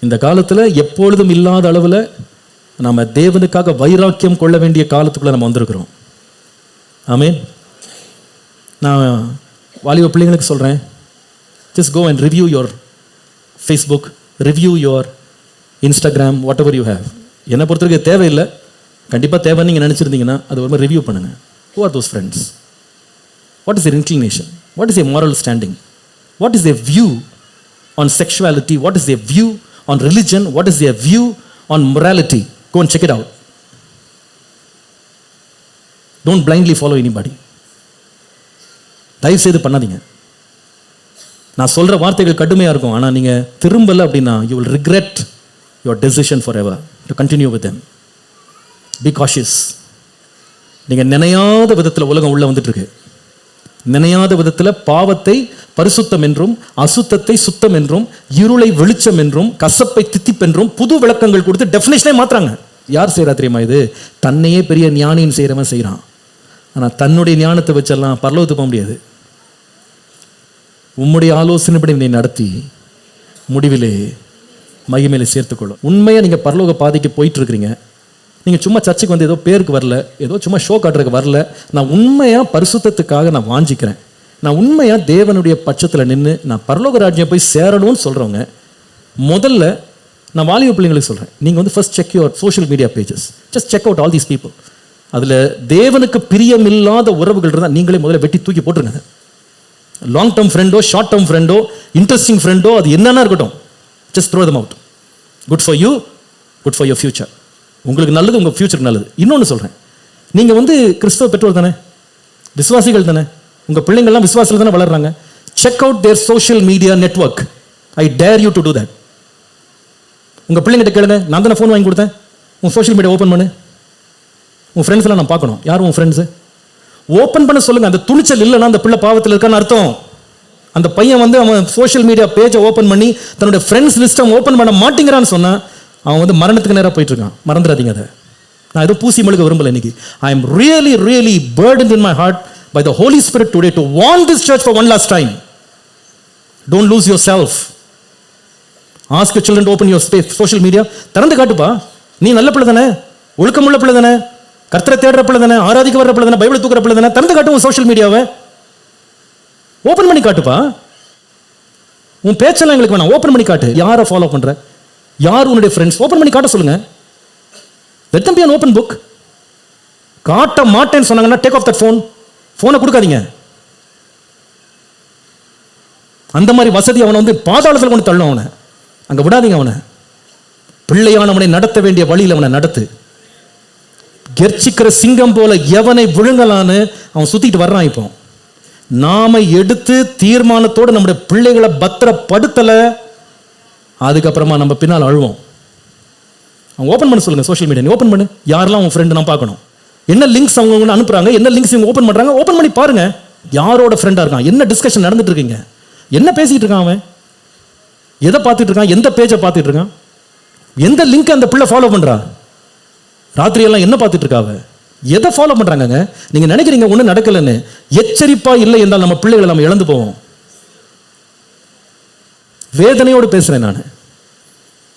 இந்த காலத்தில் எப்பொழுதும் இல்லாத அளவில் நம்ம தேவனுக்காக வைராக்கியம் கொள்ள வேண்டிய காலத்துக்குள்ளே நம்ம வந்திருக்கிறோம். ஆமென். நான் வாலிப பிள்ளைங்களுக்கு சொல்கிறேன், just go and review your Facebook, review your Instagram, whatever you have. என்னை பொறுத்தவரைக்கும் தேவையில்லை, கண்டிப்பாக தேவைன்னு நீங்கள் நினச்சிருந்தீங்கன்னா அது ஒரு மாதிரி ரிவ்யூ பண்ணுங்கள். Who are those friends? What is their inclination? What is their moral standing? What is their view on sexuality? What is their view on religion? What is their view on morality? Go and check it out. Don't blindly follow anybody. தயவு செய்து பண்ணாதீங்க. நான் சொல்கிற வார்த்தைகள் கடுமையாக இருக்கும், ஆனால் நீங்கள் திரும்பலை அப்படின்னா you will regret your decision forever to continue with them. Be cautious. நீங்கள் நினையாத விதத்தில் உலகம் உள்ளே வந்துட்டுருக்கு. நினையாத விதத்தில் பாவத்தை பரிசுத்தம் என்றும், அசுத்தத்தை சுத்தம் என்றும், இருளை வெளிச்சம் என்றும், கசப்பை தித்திப்பென்றும் புது விளக்கங்கள் கொடுத்து டெஃபினேஷனே மாற்றுறாங்க. யார் செய்கிறா தெரியுமா? இது தன்னையே பெரிய ஞானின்னு செய்கிறவன் செய்கிறான். ஆனால் தன்னுடைய ஞானத்தை வச்செல்லாம் பரலோகத்துக்கு போக முடியாது. உம்முடைய ஆலோசனைப்படி நீ நடத்தி முடிவிலே மகிமையில சேர்த்துக்கொள்ளும். உண்மையாக நீங்கள் பரலோக பாதைக்கு போயிட்டு இருக்கிறீங்க. நீங்கள் சும்மா சர்ச்சுக்கு வந்து ஏதோ பேருக்கு வரல, ஏதோ சும்மா ஷோ காட்டுறதுக்கு வரல. நான் உண்மையாக பரிசுத்தத்துக்காக நான் வாஞ்சிக்கிறேன். நான் உண்மையாக தேவனுடைய பட்சத்தில் நின்று நான் பரலோக ராஜ்யம் போய் சேரணும்னு சொல்கிறவங்க, முதல்ல நான் வாலிப பிள்ளைங்களுக்கு சொல்கிறேன், நீங்கள் வந்து first check your social media pages. Just check out all these people. அதில் தேவனுக்கு பிரியமில்லாத உறவுகள் இருந்தால் நீங்களே முதல்ல வெட்டி தூக்கி போட்டுருங்க. லாங் டேர்ம் ஃப்ரெண்டோ, ஷார்ட் டேர்ம் ஃப்ரெண்டோ, இன்ட்ரெஸ்டிங் ஃப்ரெண்டோ, அது என்னன்னா இருக்கட்டும், just throw them out. Good for you, good for your future. உங்களுக்கு நல்லது, உங்கள் ஃபியூச்சருக்கு நல்லது. இன்னொன்று சொல்கிறேன், நீங்கள் வந்து கிறிஸ்தவ பெற்றோர் தானே, விசுவாசிகள் தானே, உங்கள் பிள்ளைங்கள்லாம் விசுவாசத்தில் தானே வளர்றாங்க. Check out their social media network. I dare you to do that. உங்கள் பிள்ளைங்கிட்ட கேளுங்க, நான் தானே ஃபோன் வாங்கி கொடுத்தேன், உங்கள் சோஷியல் மீடியா ஓப்பன் பண்ணு, உன் ஃப்ரெண்ட்ஸ்லாம் நான் பார்க்கணும், யாரும் உன் ஃப்ரெண்ட்ஸு ஓப்பன் பண்ண சொல்லுங்க. அந்த துணிச்சல் இல்லைன்னா அந்த பிள்ளை பாவத்தில் இருக்கான்னு அர்த்தம். அந்த பையன் வந்து அவன் சோஷியல் மீடியா பேஜை ஓப்பன் பண்ணி தன்னுடைய ஃப்ரெண்ட்ஸ் லிஸ்ட்டை ஓப்பன் பண்ண மாட்டேங்கிறான்னு சொன்னால் அவன் வந்து மரணத்துக்கு நேராக போயிட்டு இருக்கான். மறந்துடாதீங்க அதை. நான் ஏதோ பூசி மழுக்க விரும்பல. இன்னைக்கு I am really really burdened in my heart by the Holy Spirit today to warn this church for one last time. Don't lose yourself. Ask your children to open your space, social media. திறந்து காட்டுப்பா, நீ நல்ல பிள்ளை தானே, ஒழுக்கமுள்ள பிள்ளை தானே, கர்த்தரை தேடுற பிள்ளை தானே, ஆராதிக்க வர்ற பிள்ளை தானே, பைபிளை தூக்குற பிள்ளை தானே, திறந்து காட்டு உன் சோஷியல் மீடியாவை. ஓப்பன் பண்ணி காட்டுப்பா. உன் பேச்செல்லாம் எங்களுக்கு வேணாம், ஓப்பன் பண்ணி காட்டு. யாரை ஃபாலோ பண்ற, யார் உன்னுடைய ஃப்ரெண்ட்ஸ், ஓப்பன் பண்ணி காட்ட சொல்லுங்க. let them be an open book. காட்ட மாட்டேன்னு சொன்னாங்கன்னா டேக் ஆஃப் தட் ஃபோன். ஃபோனை கொடுக்காதீங்க. அந்த மாதிரி வசதி அவனை வந்து பாதாளத்தில் கொண்டு தள்ளும். அவனை அங்கே விடாதீங்க. அவனை பிள்ளையானவனை நடத்த வேண்டிய வழியில் அவனை நடத்து. கெர்ச்சிக்கிற சிங்கம் போல எவனை விழுங்கலான்னு அவன் சுத்திட்டு வர்றான். இப்போ நாம எடுத்து தீர்மானத்தோடு நம்முடைய பிள்ளைகளை பத்திரப்படுத்தலை, அதுக்கப்புறமா நம்ம பின்னால் அழுவோம். அவங்க ஓப்பன் பண்ண சொல்லுங்க சோஷியல் மீடியா. நீ ஓப்பன் பண்ணு, யாரெல்லாம் உன் ஃப்ரெண்டு நான் பார்க்கணும். என்ன லிங்க்ஸ் அவங்க அனுப்புறாங்க, என்ன லிங்க்ஸ் இவங்க ஓப்பன் பண்றாங்க, ஓப்பன் பண்ணி பாருங்க. யாரோட ஃப்ரெண்டா இருக்கான், என்ன டிஸ்கஷன் நடந்துட்டு இருக்கீங்க, என்ன பேசிட்டு இருக்கான், அவன் எதை பார்த்துட்டு இருக்கான், எந்த பேஜை பார்த்துட்டு இருக்கான், எந்த லிங்க் அந்த பிள்ளை ஃபாலோ பண்றா, ராத்திரி எல்லாம் என்ன பார்த்துட்டு இருக்காவ, எதை ஃபாலோ பண்றாங்க. நீங்க நினைக்கிறீங்க ஒன்றும் நடக்கலன்னு. எச்சரிப்பா இல்லை என்றால் நம்ம பிள்ளைகளை நம்ம இழந்து போவோம். வேதனையோடு பேசுறேன் நான்.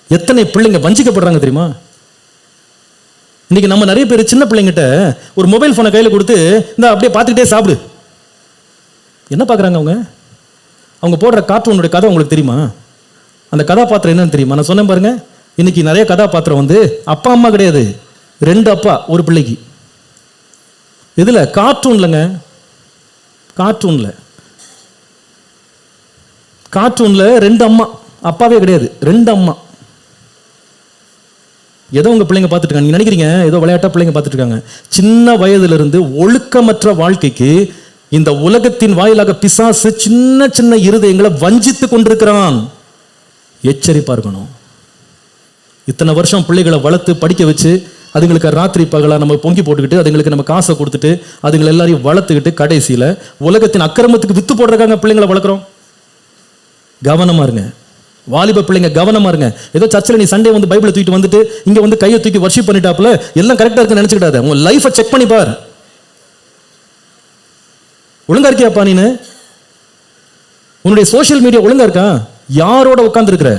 எத்தனை பிள்ளைங்க வஞ்சிக்கப்படுறாங்க தெரியுமா? இன்னைக்கு நம்ம நிறைய பேர் சின்ன பிள்ளைங்கிட்ட ஒரு மொபைல் போனை கையில் கொடுத்து இந்த அப்படியே பார்த்துக்கிட்டே சாப்பிடு. என்ன பார்க்குறாங்க அவங்க? அவங்க போடுற கார்ட்டூனுடைய கதை உங்களுக்கு தெரியுமா? அந்த கதாபாத்திரம் என்னன்னு தெரியுமா? நான் சொன்னேன் பாருங்க, இன்னைக்கு நிறைய கதாபாத்திரம் வந்து அப்பா அம்மா கிடையாது, 2 அப்பா ஒரு பிள்ளைக்கு. இதில் கார்ட்டூன்லங்க, கார்ட்டூனில் 2 அம்மா, அப்பாவே கிடையாது, 2 அம்மா. ஏதோ உங்கள் பிள்ளைங்க பார்த்துட்டு இருக்காங்க. நீங்கள் நினைக்கிறீங்க ஏதோ விளையாட்டாக பிள்ளைங்க பார்த்துட்டு இருக்காங்க. சின்ன வயதிலிருந்து ஒழுக்கமற்ற வாழ்க்கைக்கு இந்த உலகத்தின் வாயிலாக பிசாசு சின்ன சின்ன இருதயங்களை வஞ்சித்து கொண்டிருக்கிறான். எச்சரிப்பாக இருக்கணும். இத்தனை வருஷம் பிள்ளைகளை வளர்த்து படிக்க வச்சு அதுங்களுக்கு ராத்திரி பகலாக நம்ம பொங்கி போட்டுக்கிட்டு அதுங்களுக்கு நம்ம காசை கொடுத்துட்டு அதுங்களை எல்லாரையும் வளர்த்துக்கிட்டு கடைசியில் உலகத்தின் அக்கிரமத்துக்கு வித்து போடுறதுக்காக பிள்ளைங்களை வளர்க்குறோம். கவனமாக இருங்க வாலிப பிள்ளைங்க, கவனமாக இருங்க. ஏதோ சர்ச்சில் நீ சண்டே வந்து பைபிளை தூக்கிட்டு வந்துட்டு இங்கே வந்து கையை தூக்கி வர்ஷிப் பண்ணிட்டாப்புல எல்லாம் கரெக்டாக இருக்குன்னு நினச்சிக்கிட்டாத. உங்கள் லைஃபை செக் பண்ணி பார். ஒழுங்கா இருக்கியாப்பா நீனு? உன்னுடைய சோஷியல் மீடியா ஒழுங்கா இருக்கா? யாரோட உட்காந்துருக்கிற?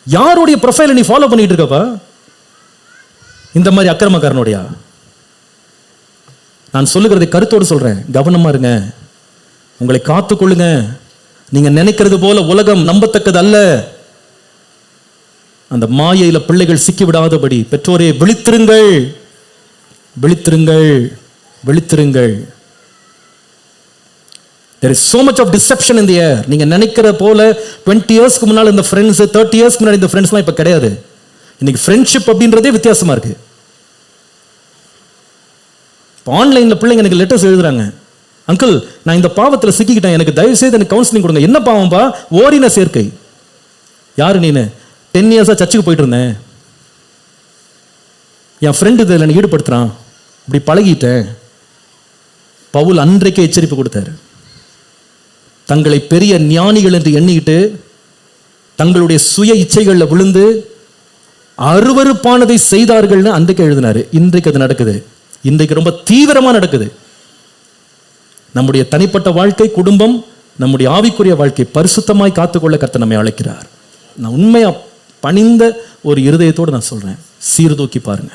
யாருடைய ப்ரொஃபைலை நீ ஃபாலோ பண்ணிட்டு இருக்கப்பா? இந்த மாதிரி அக்கிரமக்காரனுடையா? நான் சொல்லுகிறதை கருத்தோடு சொல்றேன், கவனமா இருங்க, உங்களை காத்துக்கொள்ளுங்க. நீங்க நினைக்கிறது போல உலகம் நம்பத்தக்கது அல்ல. அந்த மாயையில பிள்ளைகள் சிக்கி விடாதபடி பெற்றோரே விழித்திருங்கள், விழித்திருங்கள், விழித்திருங்கள். There is so much of deception in the air. நீங்க நினைக்கிற போல 20 இயர்ஸ்க்கு முன்னால இந்த ஃப்ரெண்ட்ஸ், 30 இயர்ஸ்க்கு முன்னாடி இந்த ஃப்ரெண்ட்ஸ்லாம் இப்ப கிடையாது. இன்னைக்கு ஃப்ரெண்ட்ஷிப் அப்படின்றதே வித்தியாசமா இருக்கு. ஆன்லைன்ல பிள்ளைங்க எனக்கு லெட்டர்ஸ் எழுதுறாங்க, அங்கிள் நான் இந்த பாவத்தில் சிக்கிக்கிட்டேன், எனக்கு தயவு செய்து எனக்கு கவுன்சிலிங் கொடுங்க. என்ன பாவம்பா? ஓரின சேர்க்கை. யாரு நீனு? 10 இயர்ஸா சர்ச்சுக்கு போயிட்டு இருந்தேன், என் ஃப்ரெண்டு இதில் என்னை ஈடுபடுத்துறான், இப்படி பழகிட்டேன். பவுல் அன்றைக்கே எச்சரிப்பு கொடுத்தாரு. தங்களை பெரிய ஞானிகள் என்று எண்ணிக்கிட்டு தங்களுடைய சுய இச்சைகளில் விழுந்து அருவருப்பானதை செய்தார்கள்னு அன்றைக்கு எழுதினாரு. இன்றைக்கு அது நடக்குது, இன்றைக்கு ரொம்ப தீவிரமா நடக்குது. நம்முடைய தனிப்பட்ட வாழ்க்கை, குடும்பம், நம்முடைய ஆவிக்குரிய வாழ்க்கை பரிசுத்தமாய் காத்துக்கொள்ள கர்த்தர் நம்மை அழைக்கிறார். நான் உண்மையா பணிந்த ஒரு இருதயத்தோடு நான் சொல்றேன், சீர்தூக்கி பாருங்க.